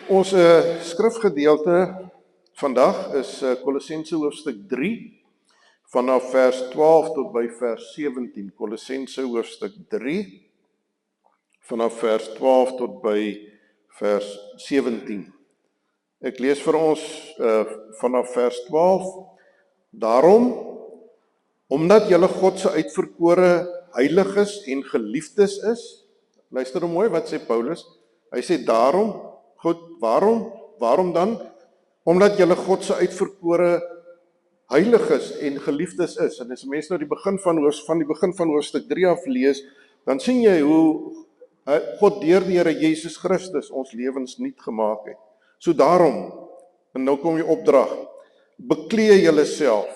Ons skrifgedeelte vandag is Kolossense hoofstuk 3 vanaf vers 12 tot by vers 17. Kolossense hoofstuk 3 vanaf vers 12 tot by vers 17. Ek lees vir ons vanaf vers 12. Daarom, omdat julle God se uitverkore heiliges en geliefdes is, luister mooi wat sê Paulus. Hy sê daarom, goed, waarom dan? Omdat julle God se uitverkore heiliges en geliefdes is. En as mense nou die begin van hoofstuk 3 af lees, dan sien jy hoe God deur die Here Jesus Christus ons lewens nuut gemaak het. So daarom, en nou kom die opdrag, beklee julleself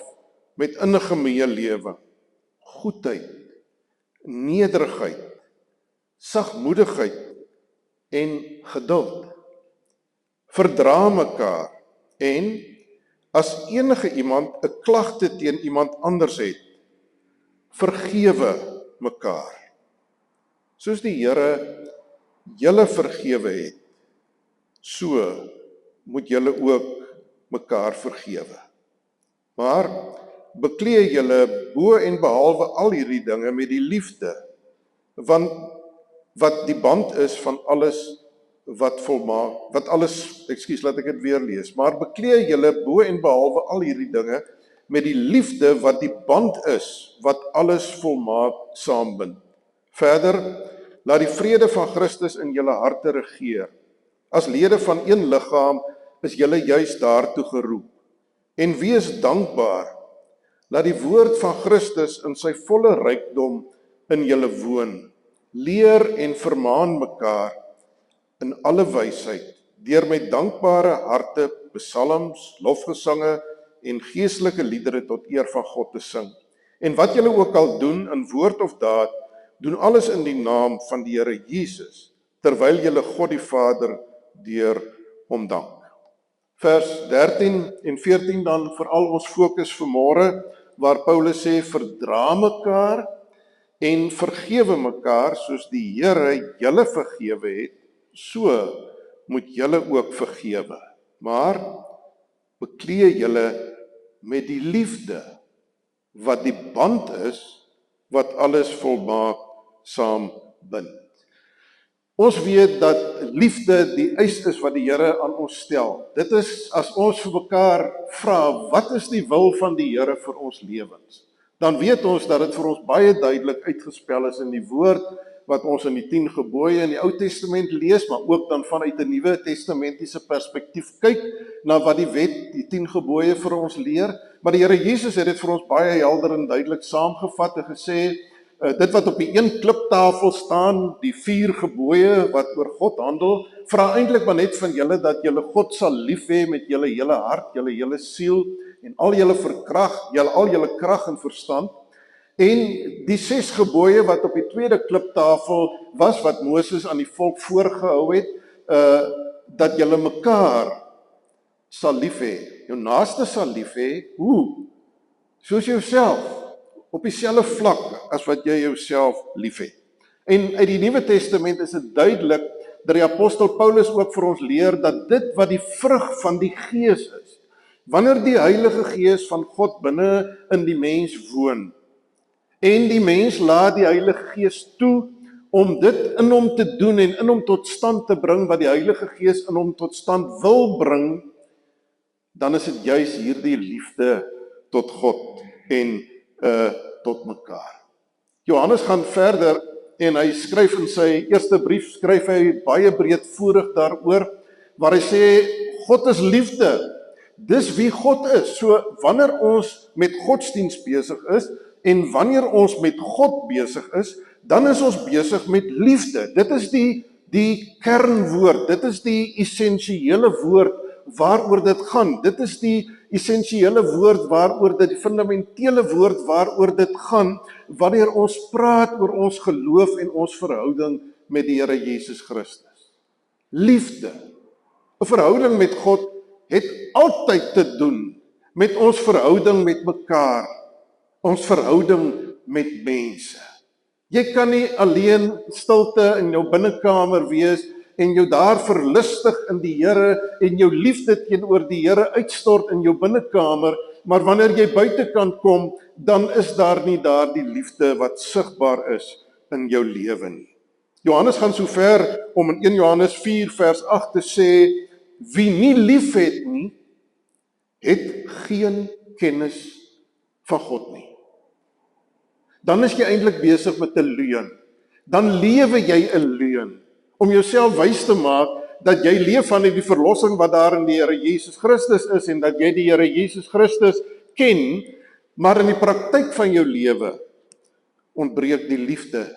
met innige medelewe, goedheid, nederigheid, sagmoedigheid en geduld. Verdra mekaar en as enige iemand 'n klagte teen iemand anders het, vergewe mekaar. Soos die Here julle vergewe het, so moet julle ook mekaar vergewe. Maar beklee julle bo en behalwe al hierdie dinge met die liefde, want wat die band is van alles wat volmaak, laat ek dit weer lees, maar beklee julle bo en behalwe al hierdie dinge met die liefde wat die band is, wat alles volmaak saambind. Verder, laat die vrede van Christus in julle harte regeer. As lede van een liggaam is julle juis daartoe geroep. En wees dankbaar, laat die woord van Christus in sy volle rykdom in julle woon. Leer en vermaan mekaar in alle wysheid, deur met dankbare harte psalms, lofgesange en geestelike liedere tot eer van God te sing. En wat julle ook al doen in woord of daad, doen alles in die naam van die Here Jesus, terwyl julle God die Vader deur hom dank. Vers 13 en 14 dan veral ons fokus vanmôre, waar Paulus sê, verdra mekaar en vergewe mekaar, soos die Here julle vergewe het, so moet julle ook vergewe. Maar beklee julle met die liefde, wat die band is, wat alles volmaak saambind. Ons weet dat liefde die eis is wat die Here aan ons stel. Dit is as ons vir mekaar vra, wat is die wil van die Here vir ons lewens? Dan weet ons dat dit vir ons baie duidelik uitgespel is in die woord, wat ons in die 10 gebooie in die Ou Testament lees, maar ook dan vanuit 'n Nuwe Testamentiese perspektief kyk na wat die wet, die 10 gebooie vir ons leer. Maar die Here Jesus het dit vir ons baie helder en duidelik saamgevat en gesê, dit wat op die een kliptafel staan, die 4 gebooie wat oor God handel, vra eintlik maar net van julle dat julle God sal lief hê met julle hele hart, julle hele siel en al julle krag en verstand. En die 6 gebooie wat op die tweede kliptafel was, wat Moses aan die volk voorgehou het, dat julle mekaar sal lief hê, jou naaste sal lief hê, hoe? Soos jouself, op dieselfde vlak as wat jy jouself lief het. En uit die Nuwe Testament is dit duidelik dat die apostel Paulus ook vir ons leer dat dit wat die vrug van die Gees is, wanneer die Heilige Gees van God binne in die mens woon, en die mens laat die Heilige Gees toe om dit in hom te doen en in hom tot stand te bring wat die Heilige Gees in hom tot stand wil bring, dan is dit juis hierdie liefde tot God en tot mekaar. Johannes gaan verder en hy skryf in sy eerste brief, skryf hy baie breedvoerig daaroor, waar hy sê, God is liefde. Dis wie God is. So wanneer ons met godsdiens besig is, en wanneer ons met God besig is, dan is ons besig met liefde. Dit is die kernwoord, dit is die essensiële woord waaroor dit gaan. Dit is die essensiële woord waaroor dit, die fundamentele woord waaroor dit gaan, wanneer ons praat oor ons geloof en ons verhouding met die Here Jesus Christus. Liefde. 'n Verhouding met God het altyd te doen met ons verhouding met mekaar, ons verhouding met mense. Jy kan nie alleen stilte in jou binnekamer wees en jou daar verlustig in die Here en jou liefde teenoor die Here uitstort in jou binnekamer, maar wanneer jy buitekant kom, dan is daar nie daardie liefde wat sigbaar is in jou lewe nie. Johannes gaan so ver om in 1 Johannes 4 vers 8 te sê, wie nie lief het nie, het geen kennis van God nie. Dan is jy eintlik besig met 'n leuen. Dan lewe jy 'n leuen, om jouself wys te maak, dat jy leef vanuit die verlossing wat daar in die Here Jesus Christus is, en dat jy die Here Jesus Christus ken, maar in die praktyk van jou lewe, ontbreek die liefde.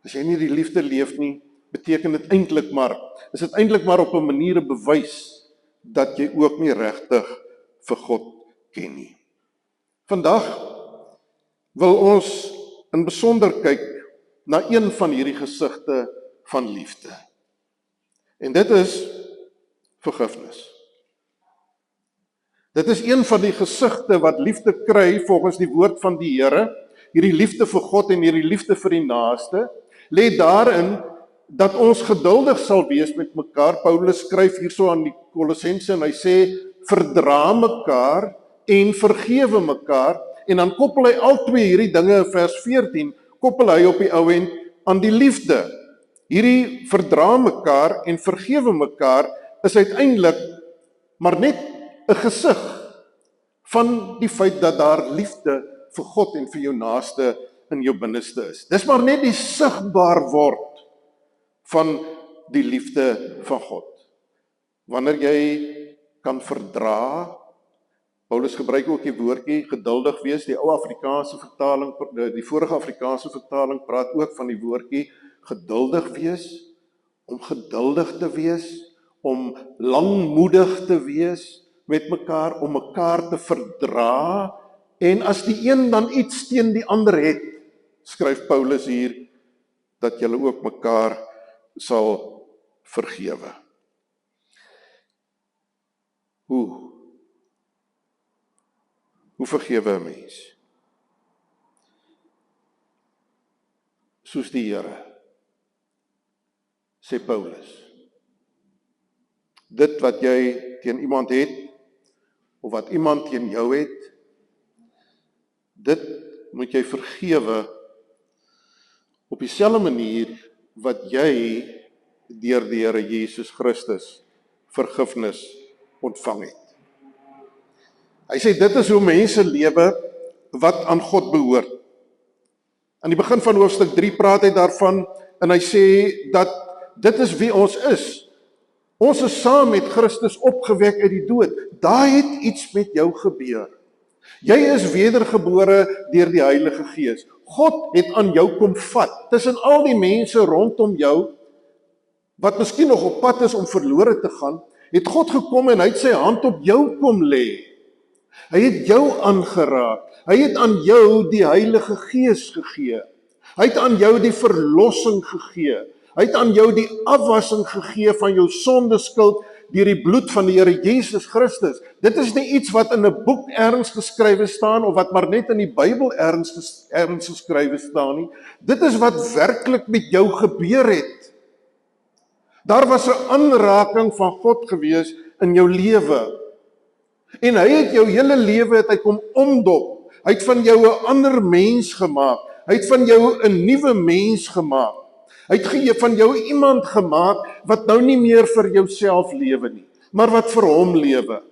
As jy nie die liefde leef nie, beteken dit eintlik maar, is dit eintlik maar op 'n manier 'n bewys, dat jy ook nie regtig vir God ken nie. Vandag wil ons in besonder kyk na een van hierdie gesigte van liefde. En dit is vergifnis. Dit is een van die gesigte wat liefde kry volgens die woord van die Here. Hierdie liefde vir God en hierdie liefde vir die naaste lê daarin dat ons geduldig sal wees met mekaar. Paulus skryf hierso aan die Kolossense en hy sê, verdra mekaar en vergewe mekaar, en dan koppel hy al twee hierdie dinge in vers 14, koppel hy op die ou end aan die liefde. Hierdie verdra mekaar en vergewe mekaar is uiteindelik maar net 'n gesig van die feit dat daar liefde vir God en vir jou naaste in jou binneste is. Dis maar net die sigbaar word van die liefde van God. Wanneer jy kan verdra, Paulus gebruik ook die woordjie geduldig wees, die ou Afrikaanse vertaling, die vorige Afrikaanse vertaling praat ook van die woordjie geduldig wees, om geduldig te wees, om langmoedig te wees met mekaar, om mekaar te verdra, en as die een dan iets teen die ander het, skryf Paulus hier, dat julle ook mekaar sal vergewe. Hoe vergewe 'n mens? Soos die Here, sê Paulus. Dit wat jy teen iemand het, of wat iemand teen jou het, dit moet jy vergewe op dieselfde manier wat jy deur die Here Jesus Christus vergifnis ontvang het. Hy sê dit is hoe mense lewe wat aan God behoort. Aan die begin van hoofstuk 3 praat hy daarvan, en hy sê dat dit is wie ons is. Ons is saam met Christus opgewek uit die dood. Daar het iets met jou gebeur. Jy is wedergebore deur die Heilige Gees. God het aan jou kom vat. Tussen al die mense rondom jou, wat miskien nog op pad is om verlore te gaan, het God gekom en hy het sy hand op jou kom lê. Hy het jou aangeraak. Hy het aan jou die Heilige Gees gegee. Hy het aan jou die verlossing gegee. Hy het aan jou die afwassing gegee van jou sondeskuld deur die bloed van die Here Jesus Christus. Dit is nie iets wat in 'n boek ergens geskrywe staan of wat maar net in die Bybel ergens geskrywe staan nie. Dit is wat werklik met jou gebeur het. Daar was 'n aanraking van God gewees in jou lewe. En hy het jou hele lewe het hy kom omdop. Hy het van jou 'n ander mens gemaak. Hy het van jou 'n nuwe mens gemaak. Hy het van jou iemand gemaak wat nou nie meer vir jouself lewe nie, maar wat vir hom lewe.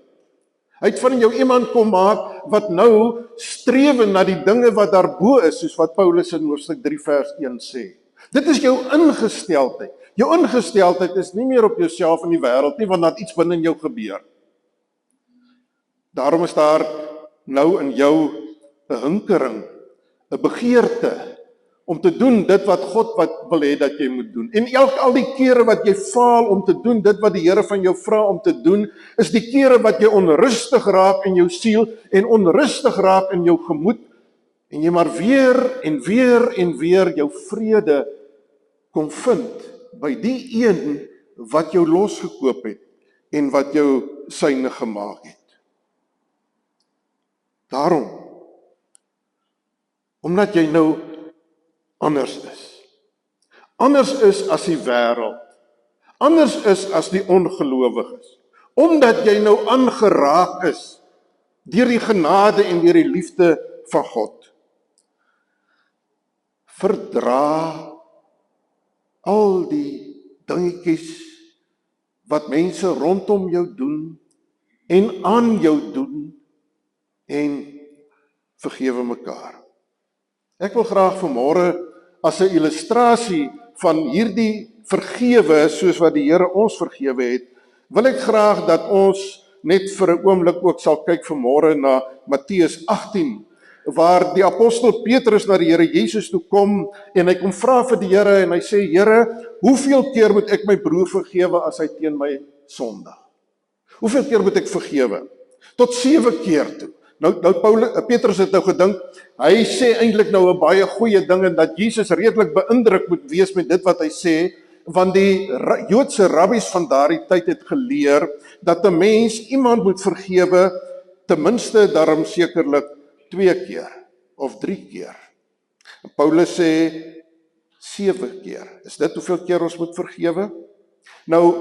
Hy het van jou iemand kom maak wat nou strewe na die dinge wat daarbo is, soos wat Paulus in hoofstuk 3 vers 1 sê. Dit is jou ingesteldheid. Jou ingesteldheid is nie meer op jouself in die wêreld nie, want dat iets binne in jou gebeur. Daarom is daar nou in jou 'n hinkering, 'n begeerte om te doen dit wat God wil hê dat jy moet doen. En al die kere wat jy faal om te doen dit wat die Here van jou vra om te doen, is die kere wat jy onrustig raak in jou siel en onrustig raak in jou gemoed, en jy maar weer en weer en weer jou vrede kom vind by die een wat jou losgekoop het en wat jou syne gemaak het. Daarom, omdat jy nou anders is as die wêreld, anders is as die ongelowiges, omdat jy nou aangeraak is deur die genade en deur die liefde van God. Verdra al die dingetjies wat mense rondom jou doen en aan jou doen en vergewe mekaar. Ek wil graag vanmôre as 'n illustrasie van hierdie vergewe soos wat die Here ons vergewe het, wil ek graag dat ons net vir 'n oomblik ook sal kyk vanmôre na Matteus 18, waar die apostel Petrus na die Here Jesus toe kom en hy kom vra vir die Here en hy sê, Here, hoeveel keer moet ek my broer vergewe as hy teen my sondig? Hoeveel keer moet ek vergewe? Tot 7 keer toe. Nou Petrus het nou gedink, hy sê eintlik nou 'n baie goeie ding en dat Jesus redelik beïndruk moet wees met dit wat hy sê, want die Joodse rabbies van daardie tyd het geleer dat 'n mens iemand moet vergewe ten minste daarom sekerlik 2 keer of 3 keer. En Paulus sê 7 keer. Is dit hoeveel keer ons moet vergewe? Nou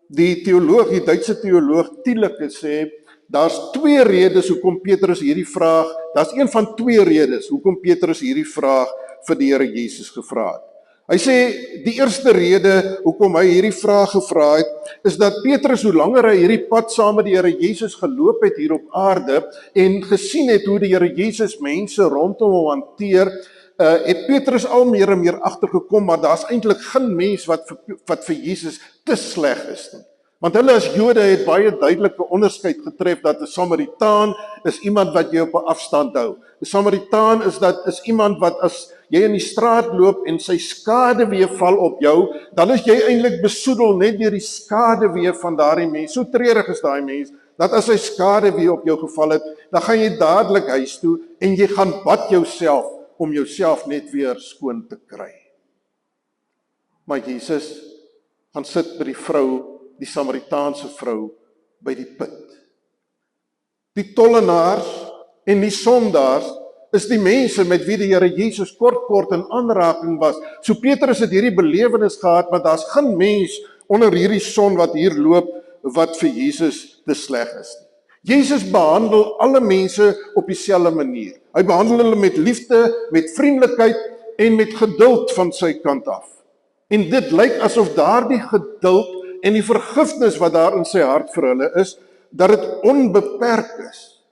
die Duitse teoloog Thielke sê daar's 2 redes hoekom Petrus hierdie vraag, daar's een van 2 redes hoekom Petrus hierdie vraag vir die Here Jesus gevra het. Hy sê die eerste rede hoekom hy hierdie vraag gevra het, is dat Petrus hoe langer hy hierdie pad saam met die Here Jesus geloop het hier op aarde en gesien het hoe die Here Jesus mense rondom hom hanteer, het Petrus al meer en meer agtergekom, maar daar's eintlik geen mens wat vir Jesus te sleg is nie. Want hulle as Jode het baie duidelike onderskeid getref dat 'n Samaritaan is iemand wat jy op 'n afstand hou. 'n Samaritaan is iemand wat as jy in die straat loop en sy skaduwee val op jou, dan is jy eintlik besoedel net deur die skaduwee van daardie mens. So treurig is daai mens, dat as sy skaduwee op jou geval het, dan gaan jy dadelik huis toe en jy gaan bad jouself om jouself net weer skoon te kry. Maar Jesus gaan sit by die vrou, die Samaritaanse vrou, by die put. Die tollenaars en die sondaars is die mense met wie die Here Jesus kort in aanraking was. So Petrus het hierdie belewenis gehad, maar daar's geen mens onder hierdie son wat hier loop, wat vir Jesus te sleg is nie. Jesus behandel alle mense op dieselfde manier. Hy behandel hulle met liefde, met vriendelikheid en met geduld van sy kant af. En dit lyk asof daardie geduld en die vergifnis wat daar in sy hart vir hulle is, dat dit onbeperk is.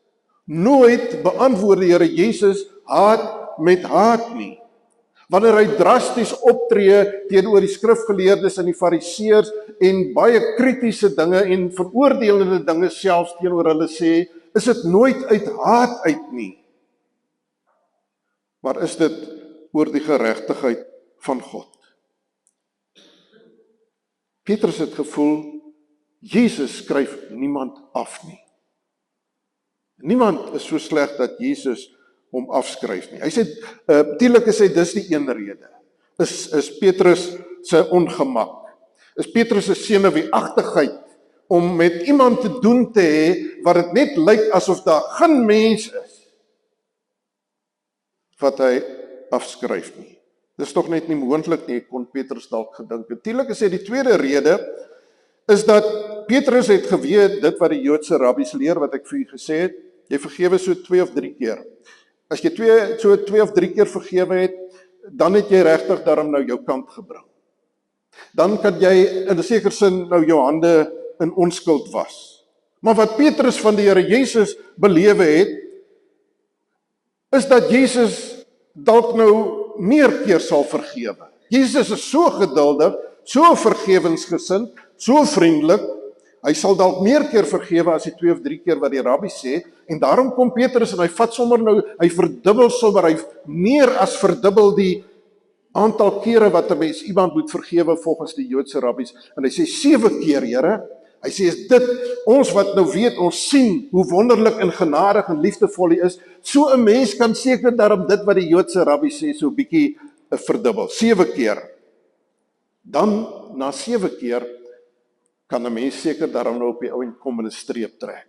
Nooit beantwoord die Here Jesus haat met haat nie. Wanneer hy drasties optree teenoor die skrifgeleerdes en die fariseërs en baie kritiese dinge en veroordelende dinge selfs teenoor hulle sê, is dit nooit uit haat uit nie. Maar is dit oor die geregtigheid van God? Petrus het gevoel, Jesus skryf niemand af nie. Niemand is so sleg dat Jesus hom afskryf nie. Hy sê, Thielke sê, dis die een rede. Is Petrus sy ongemak. Is Petrus se senuweeagtigheid om met iemand te doen te hê, wat dit net lyk asof daar geen mens is, wat hy afskryf nie. Dis tog net nie moontlik nie, kon Petrus dalk gedink het. Thielke sê die tweede rede is dat Petrus het geweet dit wat die Joodse rabbies leer, wat ek vir u gesê het, jy vergewe so 2 of 3 keer. As jy 2 of 3 keer vergewe het, dan het jy regtig daarom nou jou kant gebring. Dan kan jy in 'n sekere sin nou jou hande in onskuld was. Maar wat Petrus van die Here Jesus belewe het, is dat Jesus dalk nou meer keer sal vergewe. Jesus is so geduldig, so vergewensgesind, so vriendelik, hy sal dalk meer keer vergewe as die 2 of 3 keer wat die rabbi sê, en daarom kom Petrus en hy vat sommer nou, hy verdubbel sommer, hy meer as verdubbel die aantal kere wat 'n mens iemand moet vergewe volgens die Joodse rabbies, en hy sê 7 keer, Here. Hy sê, is dit, ons wat nou weet, ons sien hoe wonderlik en genadig en liefdevol hy is, so 'n mens kan seker daarom dit wat die Joodse rabbi sê, so 'n bietjie verdubbel, 7 keer. Dan, na 7 keer, kan 'n mens seker daarom nou op die ou en kom in 'n streep trek,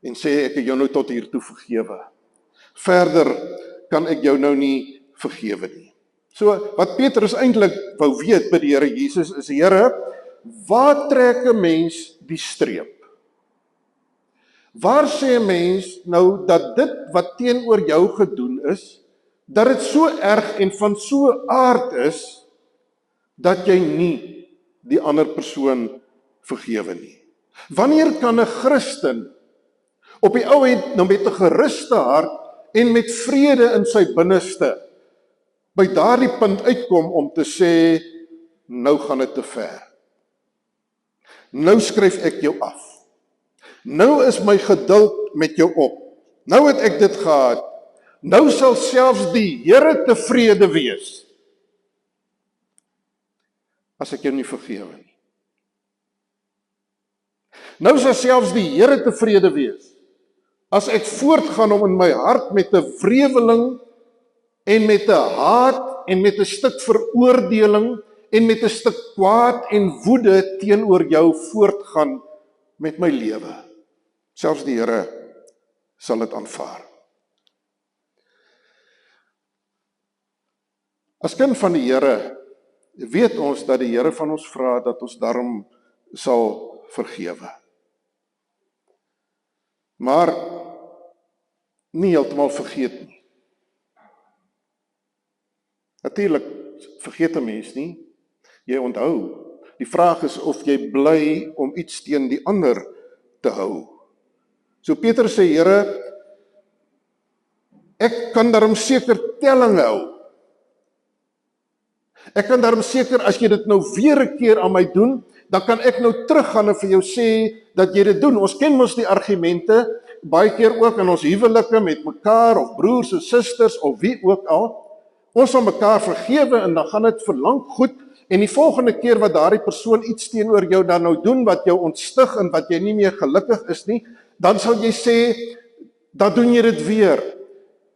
en sê, ek het jou nou tot hier toe vergewe. Verder kan ek jou nou nie vergewe nie. So, wat Petrus eintlik wou weet by die Here Jesus is, Here, waar trek 'n mens die streep? Waar sê 'n mens nou dat dit wat teenoor jou gedoen is, dat dit so erg en van so 'n aard is, dat jy nie die ander persoon vergewe nie? Wanneer kan 'n Christen op die ou end nou met 'n geruste hart en met vrede in sy binneste by daardie punt uitkom om te sê, nou gaan dit te ver. Nou skryf ek jou af. Nou is my geduld met jou op. Nou het ek dit gehad. Nou sal selfs die Here tevrede wees as ek jou nie vergewe nie. Nou sal selfs die Here tevrede wees as ek voortgaan om in my hart met 'n wreweling en met 'n haat en met 'n stuk veroordeling en met 'n stuk kwaad en woede teenoor jou voortgaan met my lewe. Selfs die Here sal dit aanvaar. As kind van die Here weet ons dat die Here van ons vra dat ons daarom sal vergewe. Maar nie heeltemal vergeet nie. Natuurlik vergeet 'n mens nie. Jy onthou. Die vraag is of jy bly om iets teen die ander te hou. So Petrus sê, Here, ek kan daarom seker telling hou. Ek kan daarom seker, as jy dit nou weer 'n keer aan my doen, dan kan ek nou teruggaan en vir jou sê dat jy dit doen. Ons ken mos die argumente, baie keer ook in ons huwelike met mekaar, of broers en susters, of wie ook al. Ons sal mekaar vergewe en dan gaan dit vir lank goed, en die volgende keer wat daardie persoon iets teenoor jou dan nou doen, wat jou ontstig en wat jy nie meer gelukkig is nie, dan sal jy sê, dan doen jy dit weer.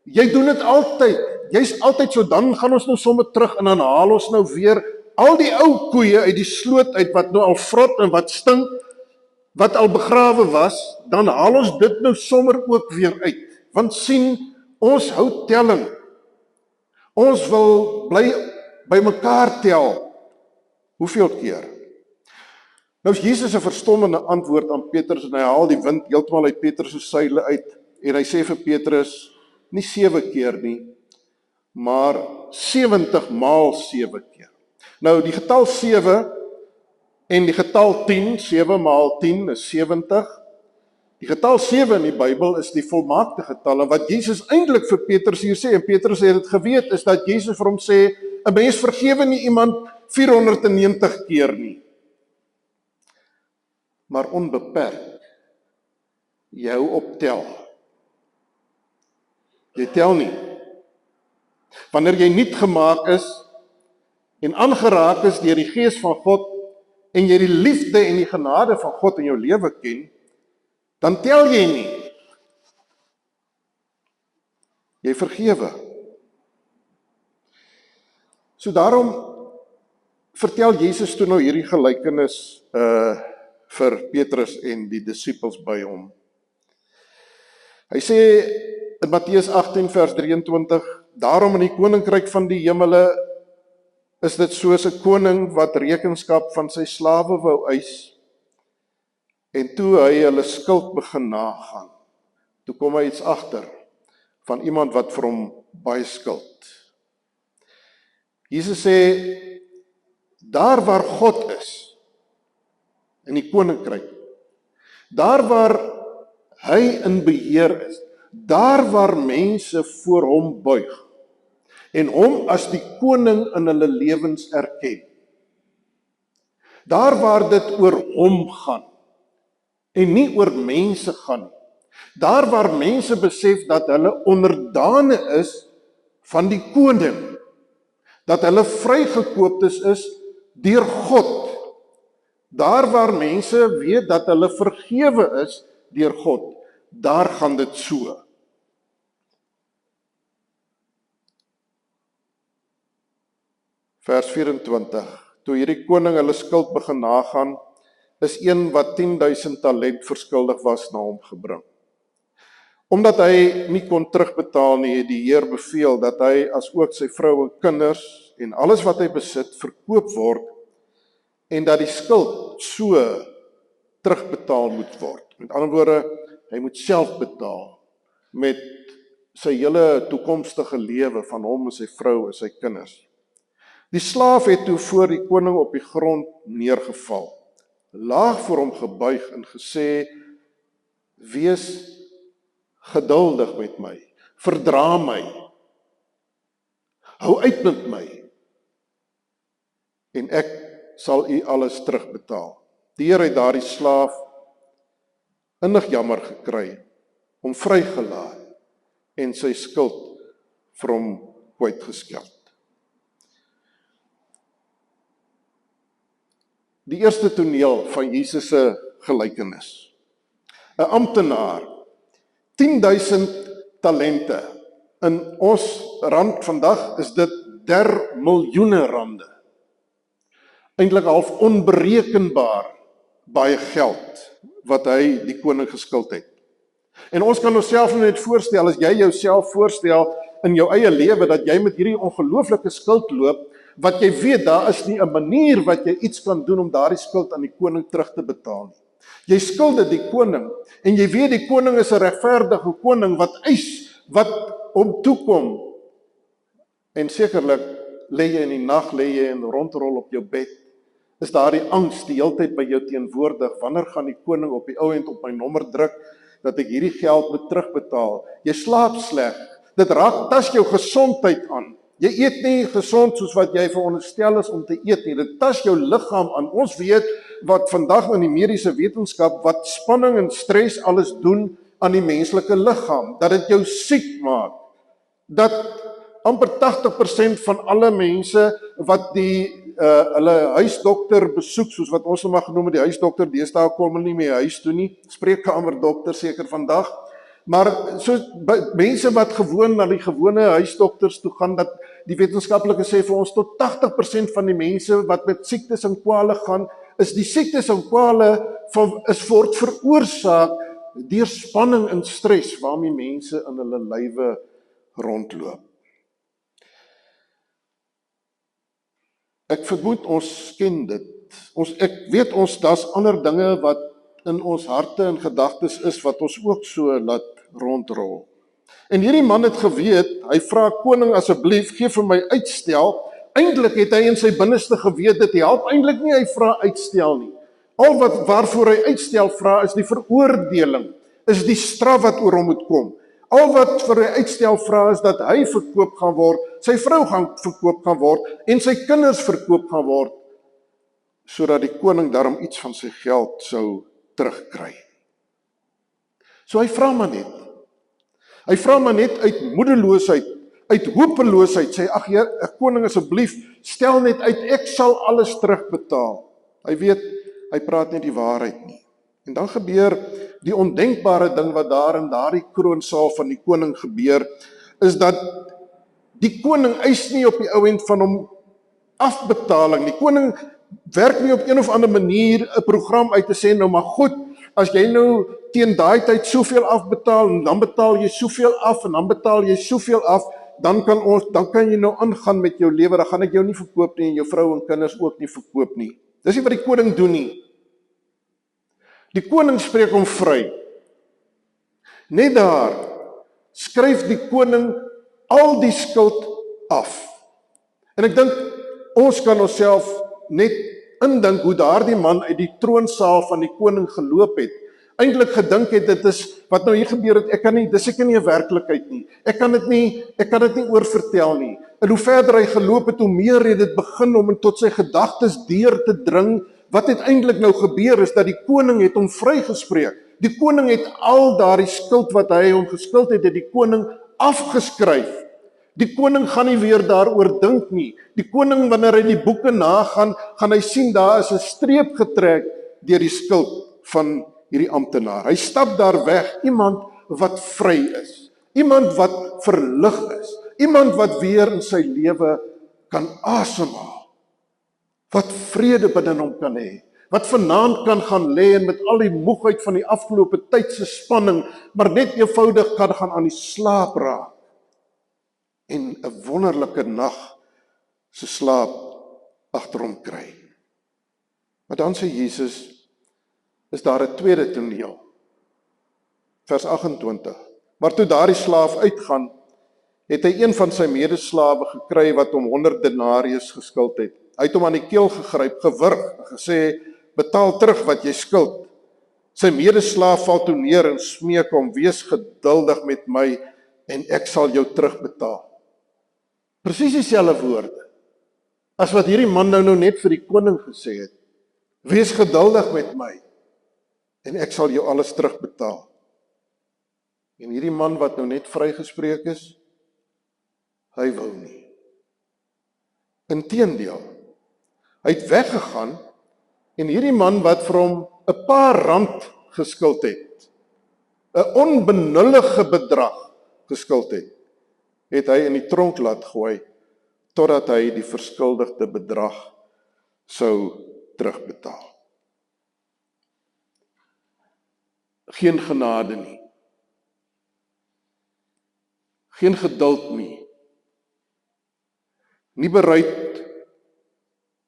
Jy doen dit altyd. Jy's altyd so, dan gaan ons nou sommer terug en dan haal ons nou weer al die ou koeie uit die sloot uit wat nou al vrot en wat stink, wat al begrawe was, dan haal ons dit nou sommer ook weer uit. Want sien, ons hou telling. Ons wil bly by mekaar tel. Hoeveel keer? Nou is Jesus 'n verstommende antwoord aan Petrus en hy haal die wind heeltemal uit Petrus se seile uit en hy sê vir Petrus, nie 7 keer nie, maar 70 maal 7 keer. Nou die getal 7 en die getal 10, 7 maal 10 is 70. Die getal 7 in die Bybel is die volmaakte getal en wat Jesus eintlik vir Petrus hier sê, en Petrus het dit geweet, is dat Jesus vir hom sê, 'n mens vergewe nie iemand 490 keer nie. Maar onbeperk. Jy hou op tel. Jy tel nie. Wanneer jy nuut gemaak is en aangeraak is deur die Gees van God en jy die liefde en die genade van God in jou lewe ken, dan tel jy nie. Jy vergewe. So daarom vertel Jesus toe nou hierdie gelykenis vir Petrus en die disippels by hom. Hy sê in Matteus 18 vers 23, daarom in die koninkryk van die hemele is dit soos 'n koning wat rekenskap van sy slawe wou eis, en toe hy hulle skuld begin nagaan, toe kom hy iets agter van iemand wat vir hom baie skuld. Jesus sê, daar waar God is, in die koninkryk, daar waar hy in beheer is, daar waar mense voor hom buig, en hom as die koning in hulle lewens erken, daar waar dit oor hom gaan, en nie oor mense gaan, daar waar mense besef dat hulle onderdane is van die koning, dat hulle vrygekooptes is deur God, daar waar mense weet dat hulle vergewe is deur God, daar gaan dit so. Vers 24, toe hierdie koning hulle skuld begin nagaan, is een wat 10.000 talent verskuldig was na hom gebring. Omdat hy nie kon terugbetaal nie, het die Heer beveel dat hy as ook sy vrou en kinders en alles wat hy besit verkoop word en dat die skuld so terugbetaal moet word. Met ander woorde, hy moet self betaal met sy hele toekomstige lewe van hom en sy vrou en sy kinders. Die slaaf het toe voor die koning op die grond neergeval, laag voor hom gebuig en gesê, wees geduldig met my, verdra my, hou uit met my, en ek sal u alles terugbetaal. Die Here het daardie slaaf innig jammer gekry, hom vrygelaat en sy skuld vir hom kwytgeskeld. Die eerste toneel van Jesus se gelykenis. 'n Amptenaar, 10.000 talente. In ons rand vandag is dit miljoene rande. Eintlik half onberekenbaar baie geld wat hy die koning geskuld het. En ons kan onsself net voorstel, as jy jouself voorstel in jou eie lewe, dat jy met hierdie ongelooflike skuld loop, wat jy weet, daar is nie 'n manier wat jy iets kan doen om daardie skuld aan die koning terug te betaal nie. Jy skuld dit die koning, en jy weet die koning is 'n regverdige koning wat eis wat hom toekom. En sekerlik lê jy in die nag, lê jy en rondrol op jou bed, is daardie angs die heeltyd by jou teenwoordig. Wanneer gaan die koning op die ou end op my nommer druk dat ek hierdie geld moet terugbetaal? Jy slaap sleg. Dit tas jou gesondheid aan. Jy eet nie gesond soos wat jy veronderstel is om te eet nie. Dit tas jou liggaam aan. Ons weet wat vandag in die mediese wetenskap, wat spanning en stres alles doen aan die menslike liggaam, dat dit jou siek maak. Dat amper 80% van alle mense wat hulle huisdokter besoek, soos wat ons mag genoem die huisdokter, deesdae kom hulle nie meer huis toe nie, spreekkamerdokter seker vandag, maar so mense wat gewoon na die gewone huisdokters toe gaan, dat die wetenskaplike sê vir ons tot 80% van die mense wat met siektes en kwale gaan, is die siektes en kwale word veroorsaak deur spanning en stres waarmee mense in hulle lywe rondloop. Ek vermoed ons ken dit. Ek weet daar's ander dinge wat in ons harte en gedagtes is wat ons ook so laat rondrol. En hierdie man het geweet, hy vra koning asseblief gee vir my uitstel. Eintlik het hy in sy binneste geweet dit help eintlik nie hy vra uitstel nie. Al waarvoor hy uitstel vra is die veroordeling, is die straf wat oor hom moet kom. Al wat vir hy uitstel vra is dat hy verkoop gaan word, sy vrou gaan verkoop gaan word en sy kinders verkoop gaan word, sodat die koning daarom iets van sy geld sou terugkry. So hy vra maar net. Hy vra maar net uit moedeloosheid, uit hopeloosheid, sê ag koning asseblief, stel net uit, ek sal alles terugbetaal. Hy weet, hy praat nie die waarheid nie. En dan gebeur die ondenkbare ding wat daar in daardie kroonsaal van die koning gebeur, is dat die koning eis nie op die ou end van hom afbetaling. Die koning werk nie op een of ander manier 'n program uit te sê, nou maar goed, as jy nou teen daai tyd soveel afbetaal, en dan betaal jy soveel af, en dan betaal jy soveel af, dan kan jy nou aangaan met jou lewe, dan gaan ek jou nie verkoop nie, en jou vrou en kinders ook nie verkoop nie. Dis nie wat die koning doen nie. Die koning spreek hom vry. Net daar skryf die koning al die skuld af. En ek dink, ons kan onsself net indink hoe daardie man uit die troonsaal van die koning geloop het. Eintlik gedink het, dit is wat nou hier gebeur het, dis seker nie 'n werklikheid nie. Ek kan dit nie oorvertel nie. En hoe verder hy geloop het, hoe meer het dit begin om tot sy gedagtes deur te dring. Wat het eintlik nou gebeur is dat die koning het hom vrygespreek. Die koning het al daardie skuld wat hy hom geskuld het, die koning afgeskryf. Die koning gaan nie weer daaroor dink nie. Die koning, wanneer hy die boeke nagaan, gaan hy sien daar is 'n streep getrek deur die skuld van hierdie amptenaar. Hy stap daar weg, iemand wat vry is, iemand wat verlig is, iemand wat weer in sy lewe kan asemhaal, wat vrede binne hom kan hê, wat vanaand kan gaan lê en met al die moegheid van die afgelope tyd se spanning, maar net eenvoudig kan gaan aan die slaap raak en 'n wonderlike nag se slaap agter hom kry. Maar dan sê Jesus, is daar 'n tweede toneel. Vers 28. Maar toe daardie slaaf uitgaan, het hy een van sy medeslawe gekry wat hom 100 denarius geskuld het. Hy het hom aan die keel gegryp, gewurg en gesê, betaal terug wat jy skuld. Sy medeslaaf val toe neer en smeek hom, wees geduldig met my en ek sal jou terugbetaal. Presies dieselfde woorde as wat hierdie man nou net vir die koning gesê het. Wees geduldig met my en ek sal jou alles terugbetaal. En hierdie man wat nou net vrygespreek is, hy wou nie. Inteendeel, hy het weggegaan en hierdie man wat vir hom 'n paar rand geskuld het, 'n onbenullige bedrag geskuld het hy in die tronk laat gooi totdat hy die verskuldigde bedrag sou terugbetaal. Geen genade nie. Geen geduld nie. Nie bereid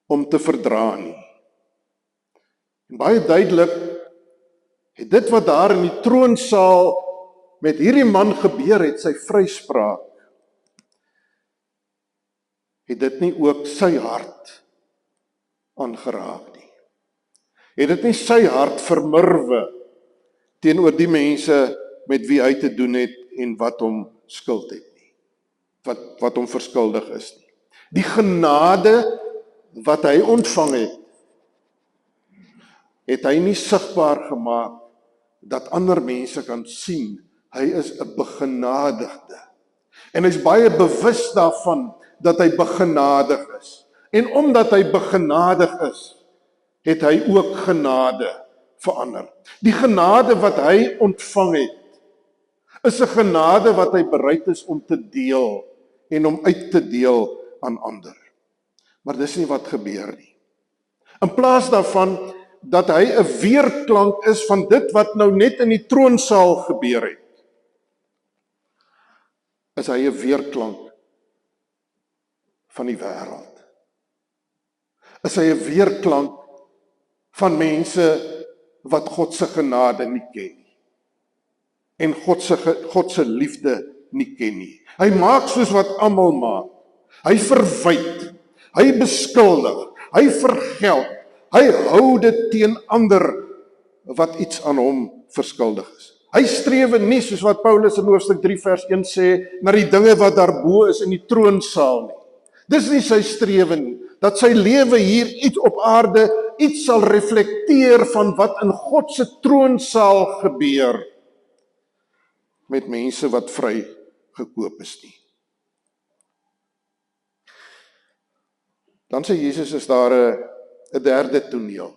om te verdra nie. En baie duidelik het dit wat daar in die troonsaal met hierdie man gebeur het, sy vryspraak, het dit nie ook sy hart aangeraak nie. Het dit nie sy hart vermurwe teenoor die mense met wie hy te doen het en wat hom skuld het nie. Wat hom verskuldig is nie. Die genade wat hy ontvang het hy nie sigbaar gemaak dat ander mense kan sien hy is 'n begenadigde. En hy's baie bewus daarvan dat hy begenadig is. En omdat hy begenadig is, het hy ook genade verander. Die genade wat hy ontvang het, is 'n genade wat hy bereid is om te deel en om uit te deel aan ander. Maar dis nie wat gebeur nie. In plaas daarvan dat hy 'n weerklank is van dit wat nou net in die troonsaal gebeur het, is hy 'n weerklank van die wêreld. Is hy 'n weerklank van mense wat God se genade nie ken nie. En God se liefde nie ken nie. Hy maak soos wat almal maak. Hy verwyd, hy beskuldig, hy vergeld, hy hou dit teen ander wat iets aan hom verskuldig is. Hy strewe nie, soos wat Paulus in hoofstuk 3 vers 1 sê, na die dinge wat daarbo is in die troonsaal nie. Dis nie sy strewe nie, dat sy lewe hier iets op aarde, iets sal reflekteer van wat in God se troonsaal gebeur met mense wat vry gekoop is nie. Dan sê Jesus, is daar 'n derde toneel.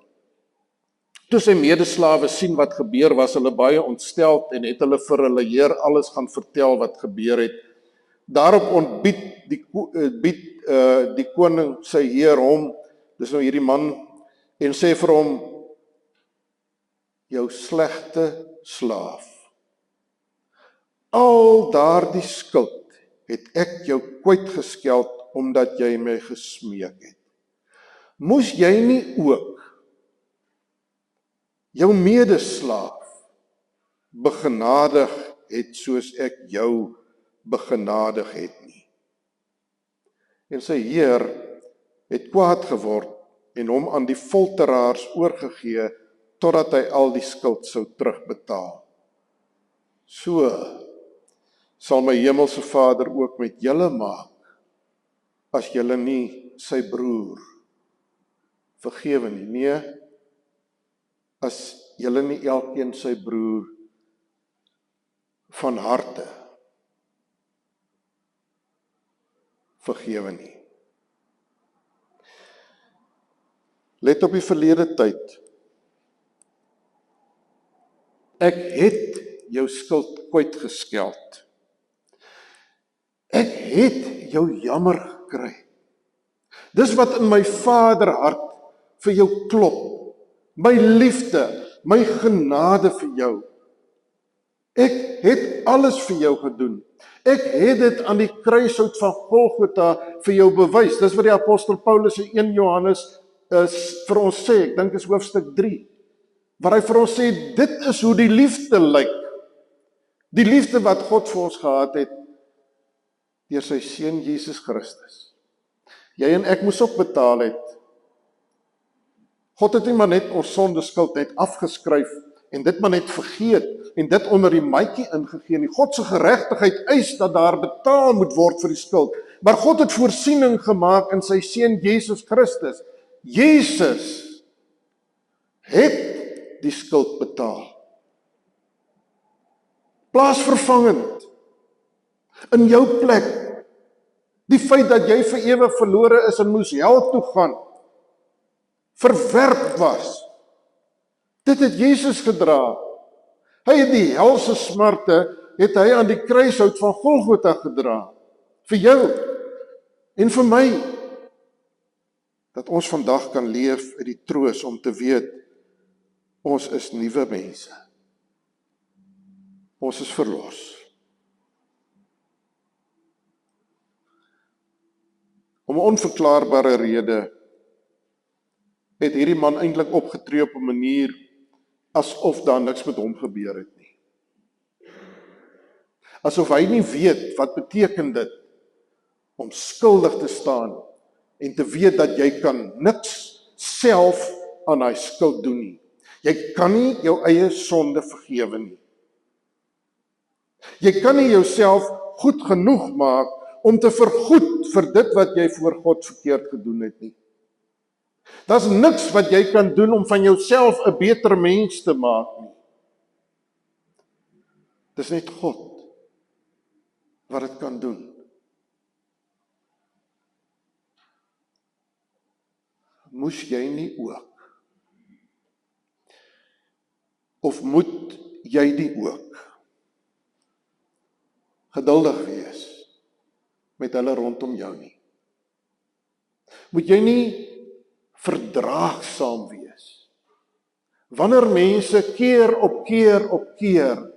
Toe sy medeslawe sien wat gebeur, was hulle baie ontsteld en het hulle vir hulle heer alles gaan vertel wat gebeur het. Daarop ontbied die koning sy heer hom, dis nou hierdie man, en sê vir hom, jou slegte slaaf, al daardie skuld het ek jou kwytgeskeld omdat jy my gesmeek het. Moes jy nie ook jou medeslaaf begenadig het soos ek jou begenadig het nie? En sy heer het kwaad geword en hom aan die folteraars oorgegee totdat hy al die skuld sou terugbetaal. So sal my hemelse Vader ook met julle maak as julle nie sy broer vergewe nie. Nee, as julle nie elkeen sy broer van harte vergewe nie. Let op die verlede tyd. Ek het jou skuld kwytgeskeld. Ek het jou jammer gekry. Dis wat in my Vaderhart vir jou klop. My liefde, my genade vir jou. Ek het alles vir jou gedoen. Ek het dit aan die kruishout van Golgotha vir jou bewys. Dis wat die apostel Paulus in 1 Johannes is vir ons sê, ek dink is hoofstuk 3, waar hy vir ons sê, dit is hoe die liefde lyk. Die liefde wat God vir ons gehad het, deur sy seun Jesus Christus. Jy en ek moes ook betaal het. God het nie maar net ons sonde skuld net afgeskryf, en dit maar net vergeet, en dit onder die maatjie ingegee nie. God se geregtigheid eis dat daar betaal moet word vir die skuld. Maar God het voorsiening gemaak in sy seun Jesus Christus. Jesus het die skuld betaal. Plaasvervangend. In jou plek. Die feit dat jy vir ewig verlore is en moes hel toe gaan. Verwerp was. Dit het Jesus gedra. Hy het die helse smarte, het hy aan die kruishout van Golgotha gedra. Vir jou en vir my. Dat ons vandag kan leef uit die troos om te weet, ons is nuwe mense. Ons is verlos. Om 'n onverklaarbare rede het hierdie man eintlik opgetree op 'n manier asof daar niks met hom gebeur het nie. Asof hy nie weet wat beteken dit om skuldig te staan en te weet dat jy kan niks self aan daai skuld doen nie. Jy kan nie jou eie sonde vergewe nie. Jy kan nie jouself goed genoeg maak om te vergoed vir dit wat jy voor God verkeerd gedoen het nie. Daar's niks wat jy kan doen om van jouself 'n beter mens te maak nie. Dis net God wat dit kan doen. Moes jy nie ook? Of moet jy nie ook geduldig wees met hulle rondom jou nie? Moet jy nie verdraagsaam wees wanneer mense keer op keer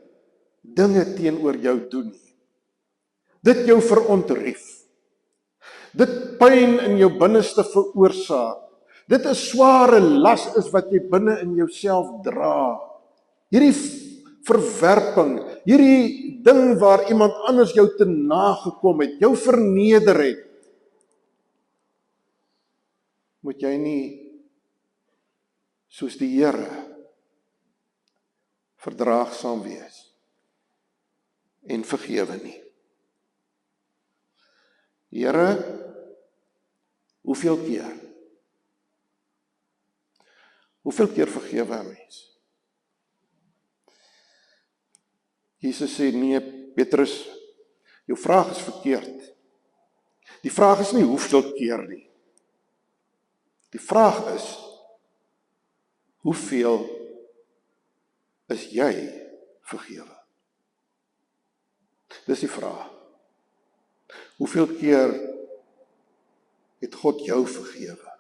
dinge teenoor jou doen nie? Dit jou verontrief. Dit pyn in jou binneste veroorsaak. Dit 'n sware las is wat jy binne in jouself dra. Hierdie verwerping, hierdie ding waar iemand anders jou te nagekom het, jou verneder het, moet jy nie soos die Here verdraagsaam wees en vergewe nie. Here, hoeveel keer? Hoeveel keer vergewe 'n mens? Jesus sê, nee, Petrus, jou vraag is verkeerd. Die vraag is nie hoeveel keer nie. Die vraag is, hoeveel is jy vergewe? Dis die vraag. Hoeveel keer het God jou vergewe?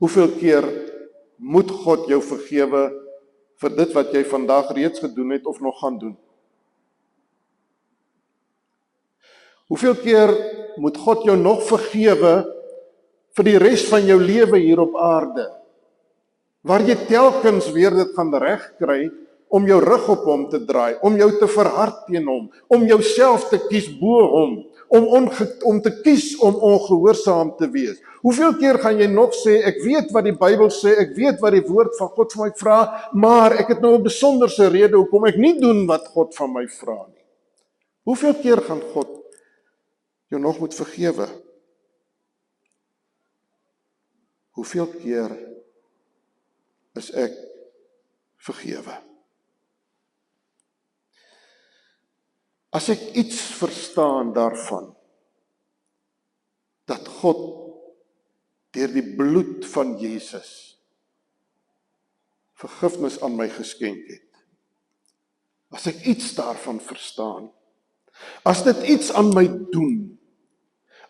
Hoeveel keer moet God jou vergewe vir dit wat jy vandag reeds gedoen het of nog gaan doen? Hoeveel keer moet God jou nog vergewe vir die res van jou lewe hier op aarde, waar jy telkens weer dit gaan regkry om jou rug op hom te draai, om jou te verhard teen hom, om jouself te kies bo hom, om te kies om ongehoorsaam te wees. Hoeveel keer gaan jy nog sê, ek weet wat die Bybel sê, ek weet wat die woord van God van my vra, maar ek het nou 'n besonderse rede hoekom ek nie doen wat God van my vra nie. Hoeveel keer gaan God jou nog moet vergewe? Hoeveel keer is ek vergewe? As ek iets verstaan daarvan, dat God deur die bloed van Jesus vergifnis aan my geskenk het, as ek iets daarvan verstaan, as dit iets aan my doen,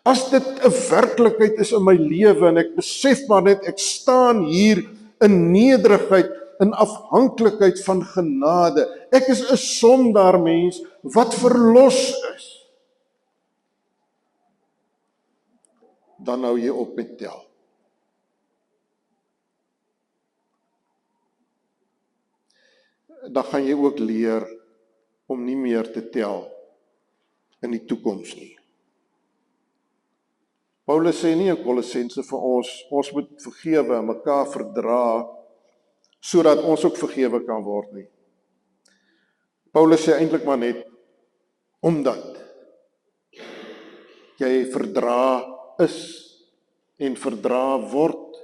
as dit 'n werklikheid is in my lewe en ek besef maar net ek staan hier in nederigheid, in afhanklikheid van genade. Ek is 'n sondaar mens wat verlos is. Dan hou jy op met tel. dan gaan jy ook leer om nie meer te tel in die toekoms nie. Paulus sê nie in Kolossense vir ons moet vergewe en mekaar verdra, sodat ons ook vergewe kan word nie. Paulus sê eintlik maar net, omdat jy verdra is en verdra word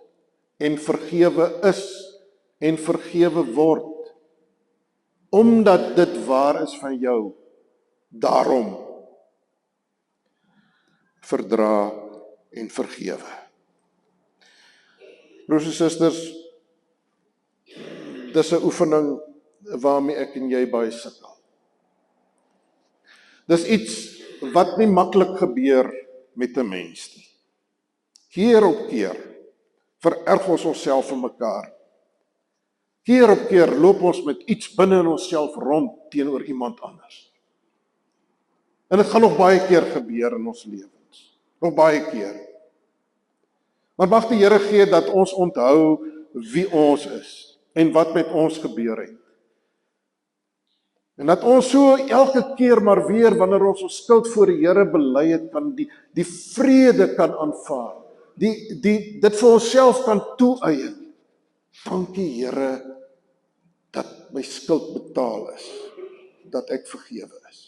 en vergewe is en vergewe word, omdat dit waar is van jou, daarom verdra en vergewe. Broers en susters, dis 'n oefening waarmee ek en jy baie sukkel. Dis iets wat nie maklik gebeur met 'n mens nie. Keer op keer vererg ons onsself vir mekaar. Keer op keer loop ons met iets binne in onsself rond teenoor iemand anders. En dit gaan nog baie keer gebeur in ons lewens. Nog baie keer. Maar mag die Here gee dat ons onthou wie ons is en wat met ons gebeur het. En dat ons so elke keer maar weer, wanneer ons ons skuld voor die Here bely het, kan die vrede kan aanvaar. Dit vir onsself kan toeëien. Dankie Here, dat my skuld betaal is, dat ek vergewe is.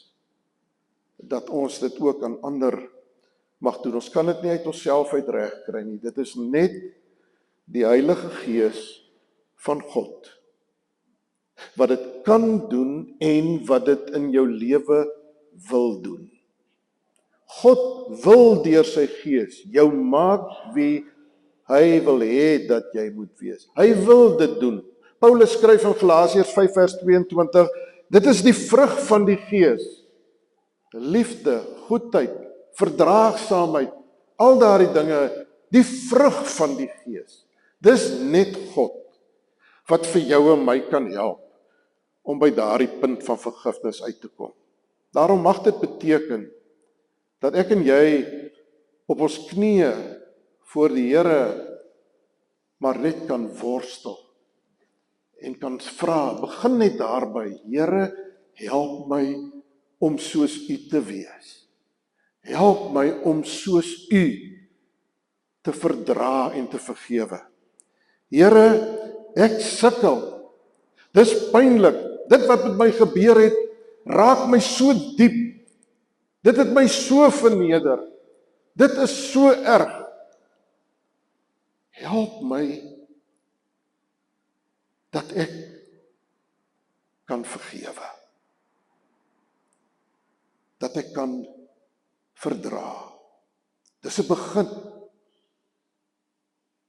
Dat ons dit ook aan ander mag doen. Ons kan dit nie uit onsself uit reg kry nie. Dit is net die Heilige Gees van God wat dit kan doen en wat dit in jou lewe wil doen. God wil deur sy Gees jou maak wie hy wil hê dat jy moet wees. Hy wil dit doen. Paulus skryf in Galasiërs 5 vers 22, dit is die vrug van die Gees. Liefde, goedheid, verdraagsaamheid, al daardie dinge, die vrug van die Gees. Dis net God wat vir jou en my kan help om by daardie punt van vergifnis uit te kom. Daarom mag dit beteken dat ek en jy op ons knieë voor die Here maar net kan worstel en kan vra, begin net daarby, Here, help my om soos U te wees. Help my om soos U te verdra en te vergewe. Here, ek sukkel. Dis pynlik. Dit wat met my gebeur het, raak my so diep. Dit het my so verneder. Dit is so erg. Help my dat ek kan vergewe. Dat ek kan verdra. Dis 'n begin.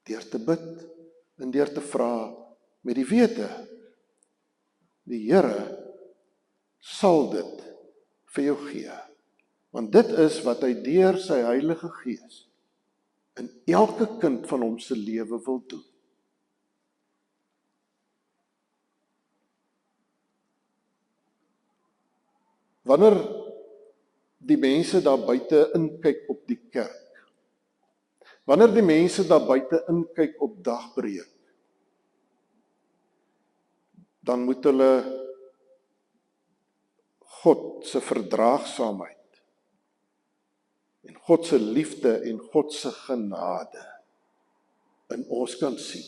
Deur te bid en deur te vra met die wete, die Here sal dit vir jou gee. Want dit is wat hy deur sy Heilige Gees in elke kind van hom se lewe wil doen. Wanneer die mense daar buite inkyk op die kerk, wanneer die mense daar buite inkyk op dagbreek, dan moet hulle God se verdraagsaamheid en God se liefde en God se genade in ons kan sien.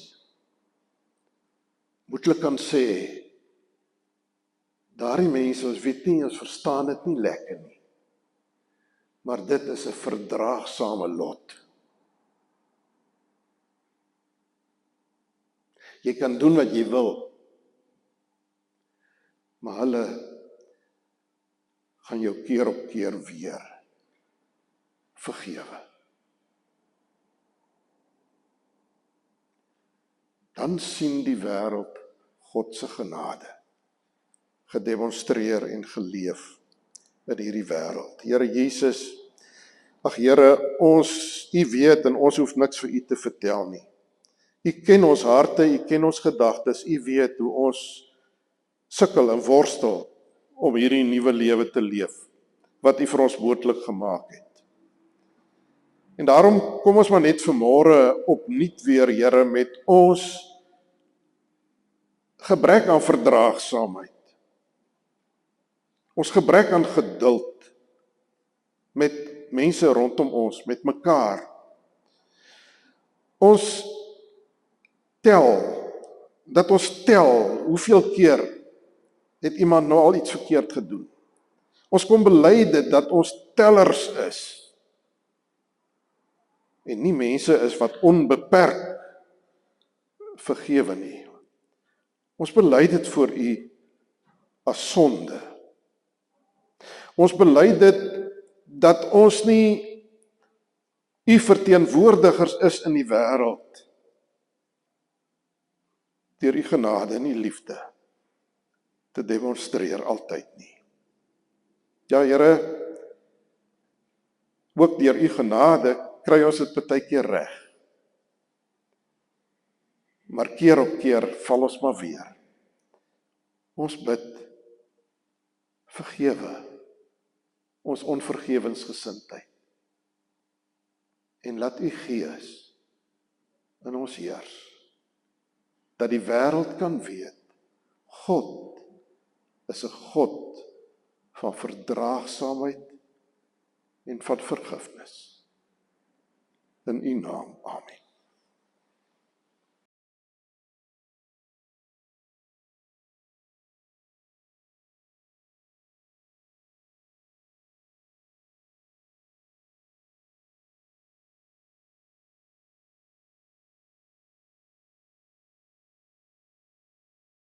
Moet hulle kan sê, daardie mense, ons weet nie, ons verstaan dit nie lekker nie, maar dit is 'n verdraagsame lot. Jy kan doen wat jy wil, maar hulle gaan jou keer op keer weer vergewe. Dan sien die wêreld God se genade gedemonstreer en geleef in hierdie wêreld. Here Jesus, ag Here, U weet en ons hoef niks vir U te vertel nie. U ken ons harte, U ken ons gedagtes, U weet hoe ons sukkel en worstel om hierdie nuwe lewe te leef, wat U vir ons moontlik gemaak het. En daarom kom ons maar net vanmôre opnuut weer, Here, met ons gebrek aan verdraagsaamheid, ons gebrek aan geduld met mense rondom ons, met mekaar. Ons tel hoeveel keer het iemand nou al iets verkeerd gedoen. Ons kom bely dit dat ons tellers is en nie mense is wat onbeperk vergewe nie. Ons bely dit voor U as sonde. Ons bely dit dat ons nie U verteenwoordigers is in die wêreld deur U genade en U liefde te demonstreer altyd nie. Ja, Here, ook deur U genade kry ons dit baie keer reg. Maar keer op keer val ons maar weer. Ons bid, vergewe ons onvergewensgesindheid en laat U Gees in ons heers, dat die wêreld kan weet, God is 'n God van verdraagsaamheid en van vergifnis. In U naam, amen.